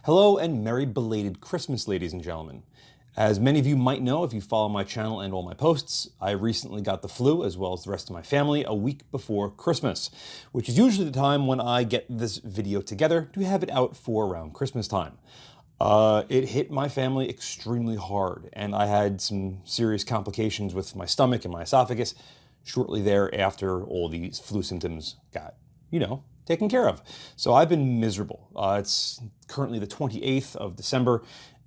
Hello and merry belated Christmas, ladies and gentlemen. As many of you might know if you follow my channel and all my posts, I recently got the flu, as well as the rest of my family, a week before Christmas, which is usually the time when I get this video together to have it out for around Christmas time. It hit my family extremely hard, and I had some serious complications with my stomach and my esophagus shortly thereafter all these flu symptoms got, taken care of. So I've been miserable. It's currently the 28th of December,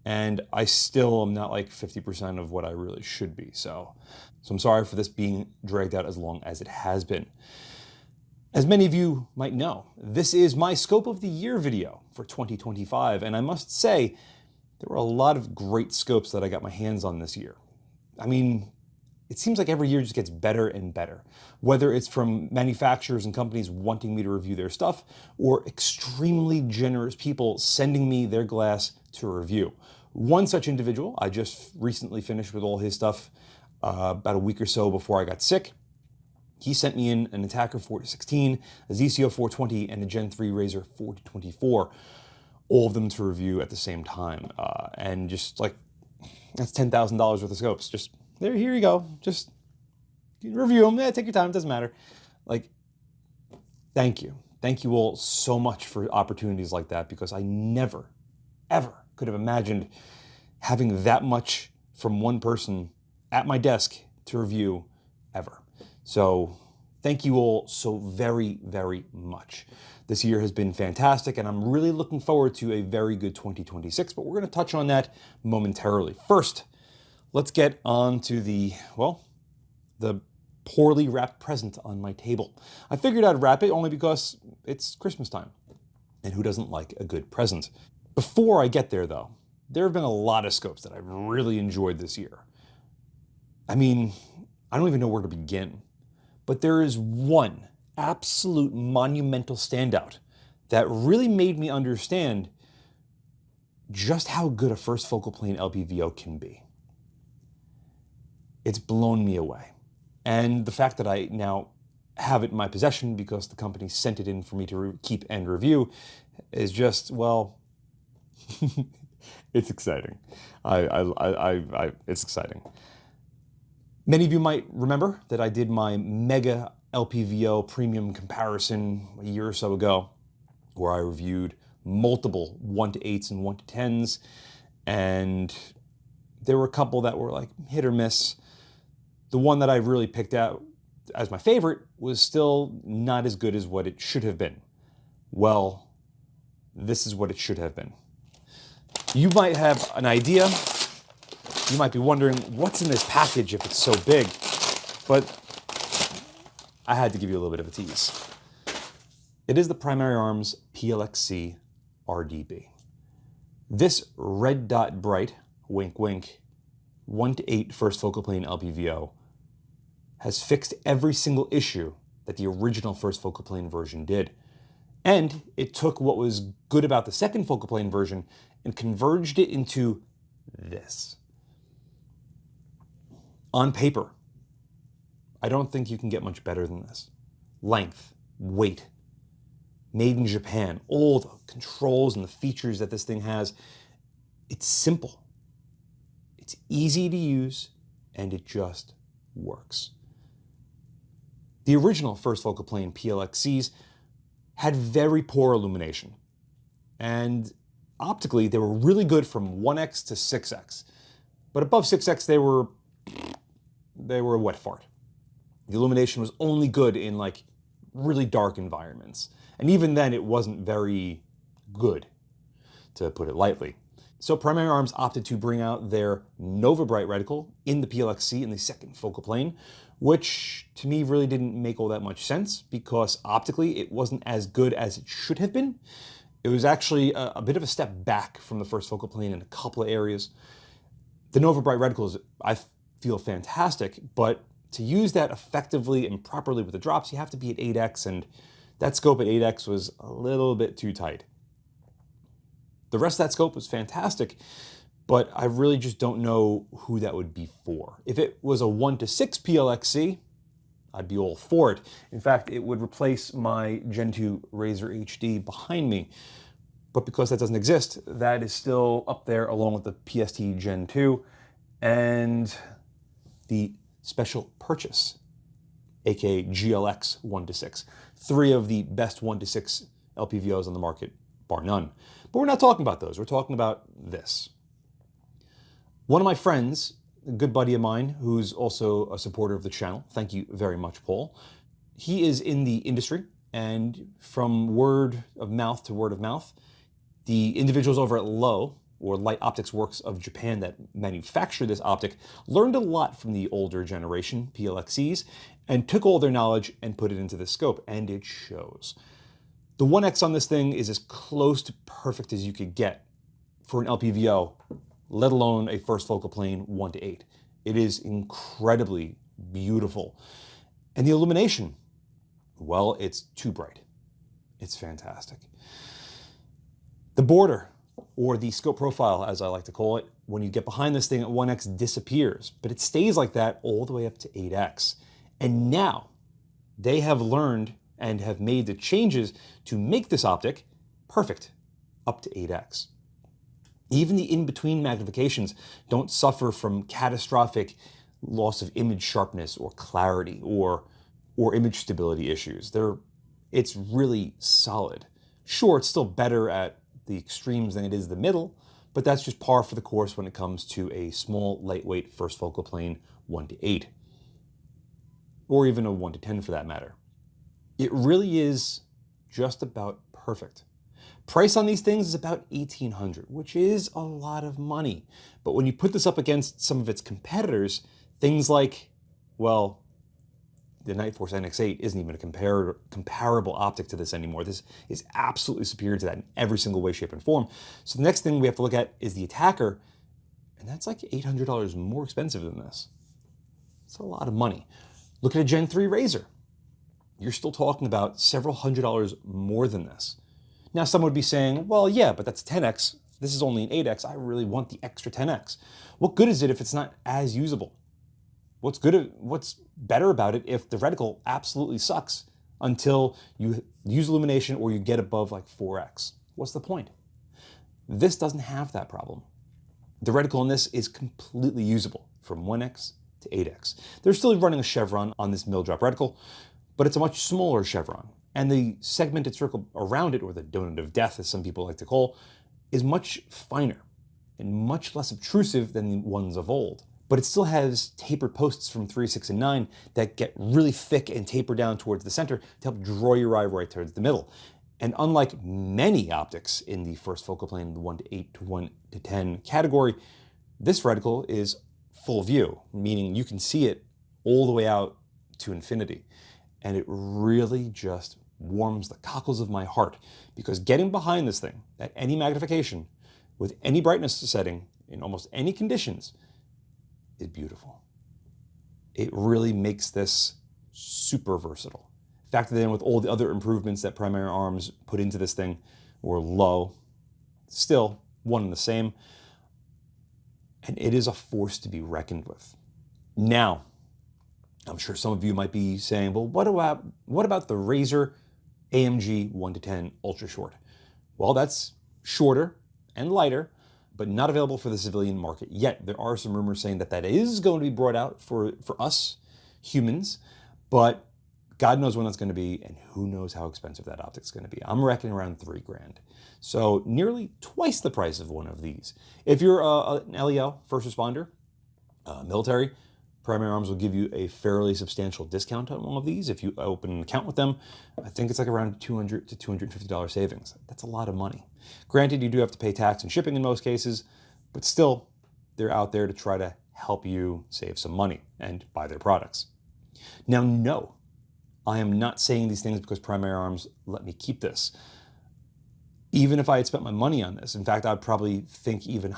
and I still am not like 50% of what I really should be. So I'm sorry for this being dragged out as long as it has been. As many of you might know, this is my Scope of the Year video for 2025, and I must say, there were a lot of great scopes that I got my hands on this year. I mean, it seems like every year just gets better and better, whether it's from manufacturers and companies wanting me to review their stuff, or extremely generous people sending me their glass to review. One such individual, I just recently finished with all his stuff about a week or so before I got sick. He sent me in an Attacker 4016, a ZCO 420, and a Gen 3 Razor 4024, all of them to review at the same time. And just like, that's $10,000 worth of scopes. Just there, here you go. Just review them. Yeah, take your time. It doesn't matter. Like, thank you. Thank you all so much for opportunities like that, because I never, ever could have imagined having that much from one person at my desk to review ever. So thank you all so very, very much. This year has been fantastic, and I'm really looking forward to a very good 2026, but we're going to touch on that momentarily. First, let's get on to the poorly wrapped present on my table. I figured I'd wrap it only because it's Christmas time, and who doesn't like a good present? Before I get there, though, there have been a lot of scopes that I've really enjoyed this year. I mean, I don't even know where to begin, but there is one absolute monumental standout that really made me understand just how good a first focal plane LPVO can be. It's blown me away. And the fact that I now have it in my possession because the company sent it in for me to keep and review is just, well, it's exciting. It's exciting. Many of you might remember that I did my mega LPVO premium comparison a year or so ago, where I reviewed multiple 1-8s and 1-10s, and there were a couple that were like hit or miss. The one that I really picked out as my favorite was still not as good as what it should have been. Well, this is what it should have been. You might have an idea. You might be wondering, what's in this package if it's so big? But I had to give you a little bit of a tease. It is the Primary Arms PLXC RDB. This red dot bright, wink wink, 1-8 first focal plane LPVO has fixed every single issue that the original first focal plane version did. And it took what was good about the second focal plane version and converged it into this. On paper, I don't think you can get much better than this. Length, weight, made in Japan, all the controls and the features that this thing has. It's simple. It's easy to use, and it just works. The original first focal plane PLXCs had very poor illumination, and optically they were really good from 1x to 6x, but above 6x they were a wet fart. The illumination was only good in like really dark environments, and even then it wasn't very good, to put it lightly. So Primary Arms opted to bring out their Nova Bright reticle in the PLXC in the second focal plane, which to me really didn't make all that much sense because optically it wasn't as good as it should have been. It was actually a bit of a step back from the first focal plane in a couple of areas. The Nova Bright reticles, I feel fantastic, but to use that effectively and properly with the drops, you have to be at 8x, and that scope at 8x was a little bit too tight. The rest of that scope was fantastic, but I really just don't know who that would be for. If it was a 1-6 PLXC, I'd be all for it. In fact, it would replace my Gen 2 Razor HD behind me. But because that doesn't exist, that is still up there along with the PST Gen 2 and the Special Purchase, aka GLX 1-6. 3 of the best 1-6 LPVOs on the market, bar none. But we're not talking about those. We're talking about this. One of my friends, a good buddy of mine, who's also a supporter of the channel, thank you very much, Paul. He is in the industry, and from word of mouth to word of mouth, the individuals over at LOW, or Light Optics Works of Japan, that manufacture this optic, learned a lot from the older generation PLXCs and took all their knowledge and put it into this scope, and it shows. The 1X on this thing is as close to perfect as you could get for an LPVO, let alone a first focal plane 1-8. It is incredibly beautiful. And the illumination, well, it's too bright. It's fantastic. The border, or the scope profile, as I like to call it, when you get behind this thing at 1X disappears, but it stays like that all the way up to 8X. And now they have learned and have made the changes to make this optic perfect up to 8X. Even the in-between magnifications don't suffer from catastrophic loss of image sharpness or clarity or image stability issues. It's really solid. Sure, it's still better at the extremes than it is the middle, but that's just par for the course when it comes to a small, lightweight first focal plane 1-8, or even a 1-10 for that matter. It really is just about perfect. Price on these things is about $1,800, which is a lot of money. But when you put this up against some of its competitors, things like, well, the Nightforce NX8 isn't even a comparable optic to this anymore. This is absolutely superior to that in every single way, shape, and form. So the next thing we have to look at is the Attacker, and that's like $800 more expensive than this. It's a lot of money. Look at a Gen 3 Razor. You're still talking about several $100s more than this. Now, some would be saying, well, yeah, but that's 10X. This is only an 8X. I really want the extra 10X. What good is it if it's not as usable? What's better about it if the reticle absolutely sucks until you use illumination or you get above like 4X? What's the point? This doesn't have that problem. The reticle in this is completely usable from 1X to 8X. They're still running a chevron on this mill drop reticle, but it's a much smaller chevron. And the segmented circle around it, or the donut of death, as some people like to call, is much finer and much less obtrusive than the ones of old. But it still has tapered posts from 3, 6, and 9 that get really thick and taper down towards the center to help draw your eye right towards the middle. And unlike many optics in the first focal plane, the 1-8 to 1-10 category, this reticle is full view, meaning you can see it all the way out to infinity. And it really just warms the cockles of my heart, because getting behind this thing at any magnification with any brightness setting in almost any conditions is beautiful. It really makes this super versatile. Factored in with all the other improvements that Primary Arms put into this thing, or LOW, still one and the same. And it is a force to be reckoned with. Now, I'm sure some of you might be saying, well, what about the Razer AMG 1-10 Ultra Short? Well, that's shorter and lighter, but not available for the civilian market yet. There are some rumors saying that is going to be brought out for us humans, but God knows when that's going to be, and who knows how expensive that optic's going to be. I'm reckoning around $3,000. So nearly twice the price of one of these. If you're an LEO, first responder, military, Primary Arms will give you a fairly substantial discount on one of these. If you open an account with them, I think it's like around $200 to $250 savings. That's a lot of money. Granted, you do have to pay tax and shipping in most cases, but still, they're out there to try to help you save some money and buy their products. Now, no, I am not saying these things because Primary Arms let me keep this. Even if I had spent my money on this, in fact, I'd probably think even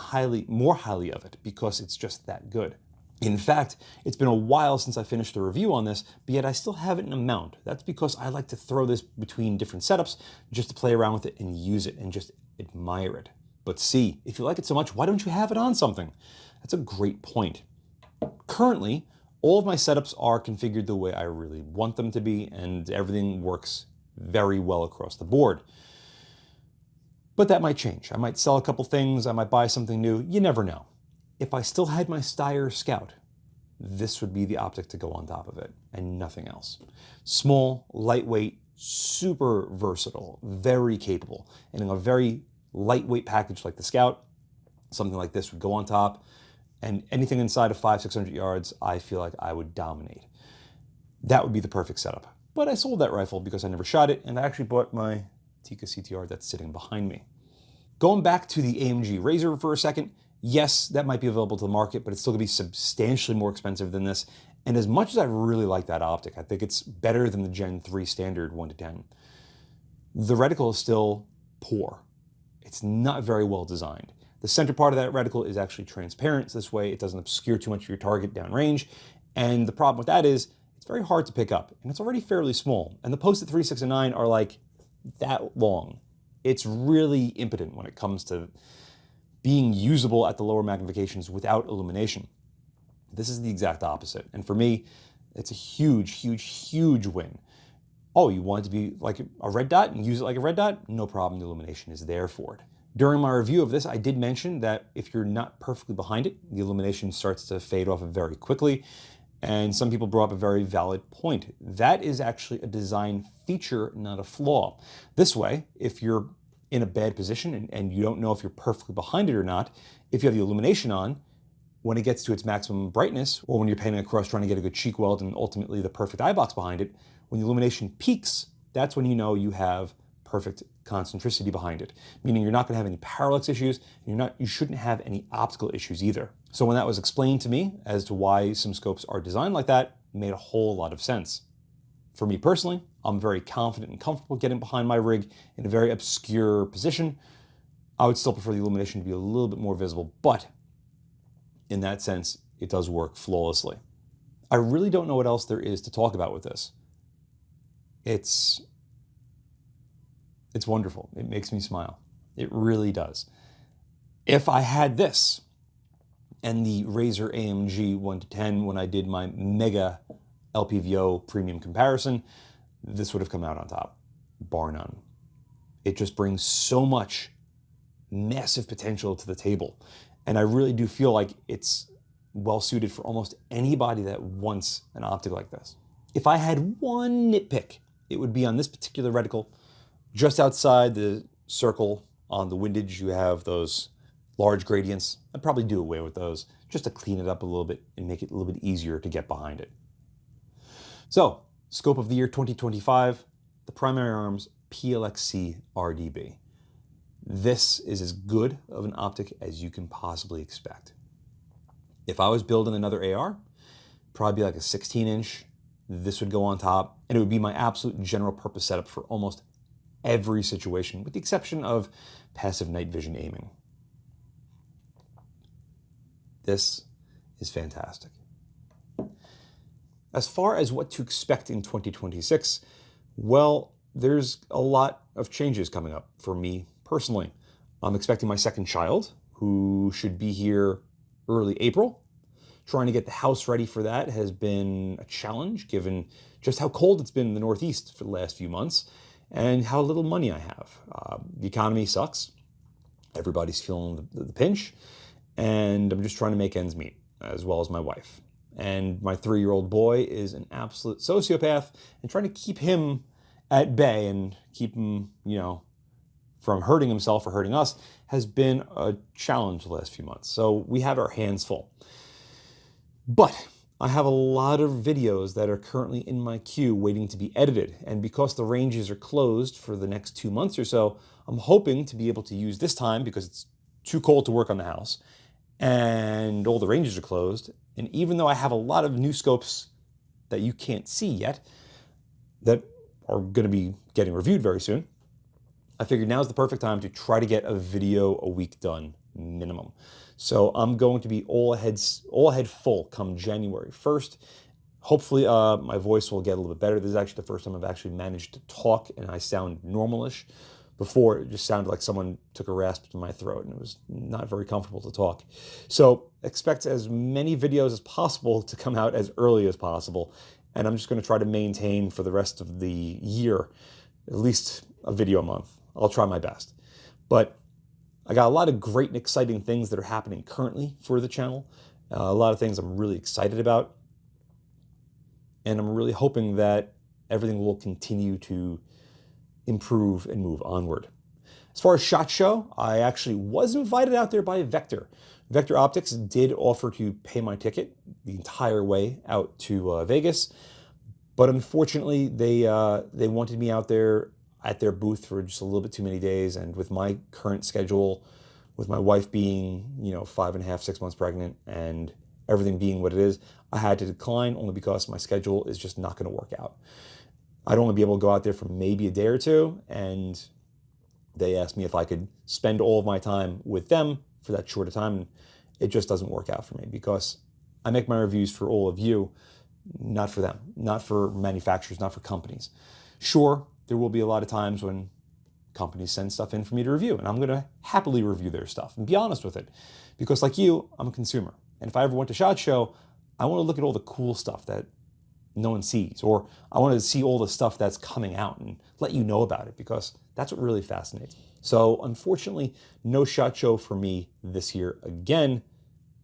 more highly of it, because it's just that good. In fact, it's been a while since I finished the review on this, but yet I still have it in a mount. That's because I like to throw this between different setups just to play around with it and use it and just admire it. But see, if you like it so much, why don't you have it on something? That's a great point. Currently, all of my setups are configured the way I really want them to be, and everything works very well across the board. But that might change. I might sell a couple things, I might buy something new, you never know. If I still had my Steyr Scout, this would be the optic to go on top of it and nothing else. Small, lightweight, super versatile, very capable. And in a very lightweight package like the Scout, something like this would go on top, and anything inside of 500-600 yards, I feel like I would dominate. That would be the perfect setup. But I sold that rifle because I never shot it, and I actually bought my Tikka CTR that's sitting behind me. Going back to the AMG Razor for a second, yes, that might be available to the market, but it's still gonna be substantially more expensive than this. And as much as I really like that optic, I think it's better than the Gen 3 standard 1:10. The reticle is still poor. It's not very well designed. The center part of that reticle is actually transparent, so this way it doesn't obscure too much of your target downrange. And the problem with that is it's very hard to pick up, and it's already fairly small. And the posts at 3, 6, and 9 are like that long. It's really impotent when it comes to being usable at the lower magnifications without illumination. This is the exact opposite. And for me, it's a huge, huge, huge win. Oh, you want it to be like a red dot and use it like a red dot? No problem, the illumination is there for it. During my review of this, I did mention that if you're not perfectly behind it, the illumination starts to fade off very quickly. And some people brought up a very valid point. That is actually a design feature, not a flaw. This way, if you're in a bad position and you don't know if you're perfectly behind it or not, if you have the illumination on, when it gets to its maximum brightness, or when you're painting across trying to get a good cheek weld and ultimately the perfect eye box behind it, when the illumination peaks, that's when you know you have perfect concentricity behind it, meaning you're not going to have any parallax issues, and you shouldn't have any optical issues either. So when that was explained to me as to why some scopes are designed like that, it made a whole lot of sense. For me personally, I'm very confident and comfortable getting behind my rig in a very obscure position. I would still prefer the illumination to be a little bit more visible, but in that sense, it does work flawlessly. I really don't know what else there is to talk about with this. It's wonderful. It makes me smile. It really does. If I had this and the Razor AMG 1:10 when I did my mega LPVO premium comparison, this would have come out on top, bar none. It just brings so much massive potential to the table. And I really do feel like it's well suited for almost anybody that wants an optic like this. If I had one nitpick, it would be on this particular reticle. Just outside the circle on the windage, you have those large gradients. I'd probably do away with those just to clean it up a little bit and make it a little bit easier to get behind it. So, scope of the year 2025, the Primary Arms PLXC RDB. This is as good of an optic as you can possibly expect. If I was building another AR, probably like a 16-inch, this would go on top, and it would be my absolute general purpose setup for almost every situation, with the exception of passive night vision aiming. This is fantastic. As far as what to expect in 2026, well, there's a lot of changes coming up for me personally. I'm expecting my second child, who should be here early April. Trying to get the house ready for that has been a challenge, given just how cold it's been in the Northeast for the last few months and how little money I have. The economy sucks. Everybody's feeling the pinch, and I'm just trying to make ends meet, as well as my wife. And my 3-year-old boy is an absolute sociopath, and trying to keep him at bay and keep him, from hurting himself or hurting us has been a challenge the last few months. So we have our hands full. But I have a lot of videos that are currently in my queue waiting to be edited. And because the ranges are closed for the next 2 months or so, I'm hoping to be able to use this time, because it's too cold to work on the house and all the ranges are closed. And even though I have a lot of new scopes that you can't see yet that are going to be getting reviewed very soon, I figured now's the perfect time to try to get a video a week done minimum. So I'm going to be all ahead full come January 1st. Hopefully my voice will get a little bit better. This is actually the first time I've actually managed to talk and I sound normalish. Before, it just sounded like someone took a rasp to my throat and it was not very comfortable to talk. So expect as many videos as possible to come out as early as possible. And I'm just going to try to maintain for the rest of the year at least a video a month. I'll try my best. But I got a lot of great and exciting things that are happening currently for the channel. A lot of things I'm really excited about. And I'm really hoping that everything will continue to improve and move onward. As far as SHOT Show, I actually was invited out there by Vector. Vector Optics did offer to pay my ticket the entire way out to Vegas, but unfortunately they wanted me out there at their booth for just a little bit too many days, and with my current schedule, with my wife being 5.5, 6 months pregnant, and everything being what it is, I had to decline only because my schedule is just not going to work out. I'd only be able to go out there for maybe a day or two, and they asked me if I could spend all of my time with them for that short a time, and it just doesn't work out for me because I make my reviews for all of you, not for them, not for manufacturers, not for companies. Sure, there will be a lot of times when companies send stuff in for me to review, and I'm going to happily review their stuff and be honest with it, because like you, I'm a consumer. And if I ever went to SHOT Show, I want to look at all the cool stuff that no one sees, or I want to see all the stuff that's coming out and let you know about it, because that's what really fascinates me. So unfortunately, no SHOT Show for me this year again,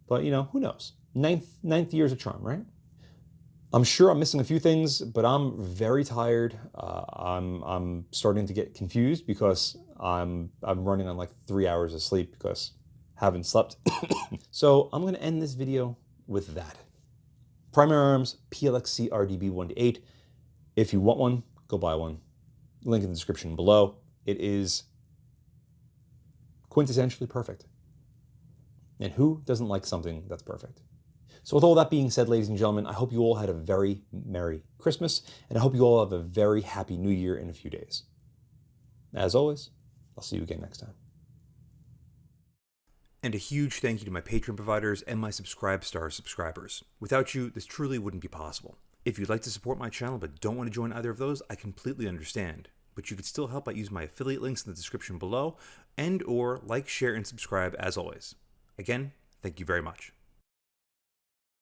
but who knows? Ninth year's a charm, right? I'm sure I'm missing a few things, but I'm very tired. I'm starting to get confused because I'm running on like 3 hours of sleep because I haven't slept. So I'm going to end this video with that. Primary Arms PLXC RDB 1-8. If you want one, go buy one. Link in the description below. It is quintessentially perfect. And who doesn't like something that's perfect? So with all that being said, ladies and gentlemen, I hope you all had a very Merry Christmas, and I hope you all have a very Happy New Year in a few days. As always, I'll see you again next time. And a huge thank you to my Patreon providers and my Subscribe Star subscribers. Without you, this truly wouldn't be possible. If you'd like to support my channel but don't want to join either of those, I completely understand. But you could still help by using my affiliate links in the description below, and/or like, share, and subscribe as always. Again, thank you very much.